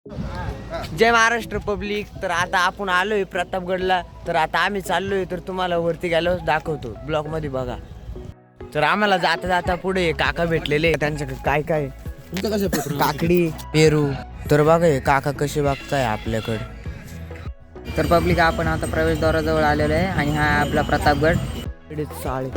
जय Maharashtra public. तर आता आपण आलोय प्रतापगडला. तर आता आम्ही चाललोय, तर तुम्हाला वरती गेलो दाखवतो, ब्लॉग मध्ये बघा. तर आम्हाला जाता जाता पुढे काका भेटलेले, त्यांच्याकडे काय काय काकडी पेरू. तर बघा हे काका कसे बघताय आपल्याकडे. तर पब्लिक आपण आता प्रवेशद्वाराजवळ आलेलो आहे आणि हा आपला प्रतापगड. साळे.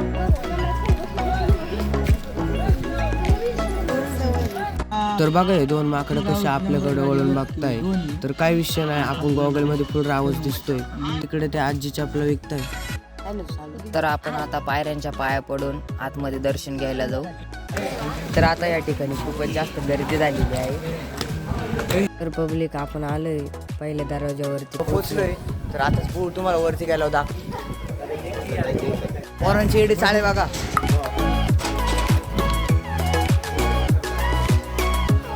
तर बघा हे दोन माकडं कसे आपल्याकडे वळून बघताय. तर काय विषय नाही, आपण गॉगल मध्ये फुल रावच दिसतोय. तिकडे ते आजीच्या आपलं विकताय. तर आपण आता पायऱ्यांच्या पाया पडून आतमध्ये दर्शन घ्यायला जाऊ. तर आता या ठिकाणी खूपच जास्त गर्दी झालेली आहे. तर पब्लिक आपण आलोय पहिल्या दरवाजावरती पोहोचलोय. तर आताच तुम्हाला वरती गेला होता. पोरांची एडी चाळे बघा.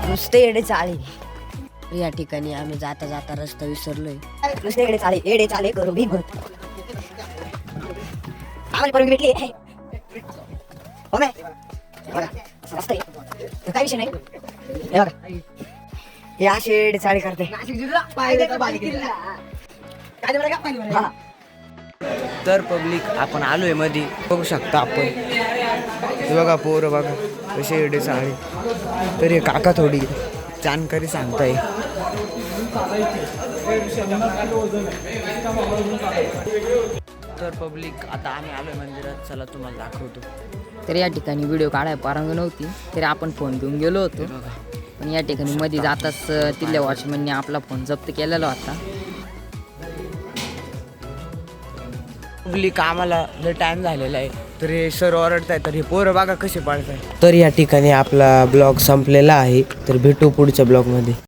नुसते येडे चाळे. या ठिकाणी आम्ही जाता जाता रस्ता विसरलोय. नुसते येडे चाळे, येडे चाळे करू भी भरतो. आम्हाला परमी भेटली आहे. हो नाही बघा, मस्त आहे. तर काय विषय नाही, हे बघा हे असे येडे चाळे करते. हा. तर पब्लिक आपण आलोय मध्ये, बघू शकता आपण. हे बघा पोरं बघा कसे एवढे चाळे. तर हे काका थोडी जानकारी सांगताय. तर पब्लिक आता आम्ही आलोय मंदिरात, चला तुम्हाला दाखवतो. तर या ठिकाणी व्हिडिओ काढाय पारंग नव्हती, तरी आपण फोन घेऊन गेलो होतो. पण या ठिकाणी मध्ये जाताच तिथल्या वॉचमॅनने आपला फोन जप्त केलेला होता. पब्लिक आम्हाला लय टाइम झालेला आहे, तर हे सर ओरडताय. तर हे पोरं बघा कसे पाळताय. तर या ठिकाणी आपला ब्लॉग संपलेला आहे. तर भेटू पुढच्या ब्लॉग मध्ये.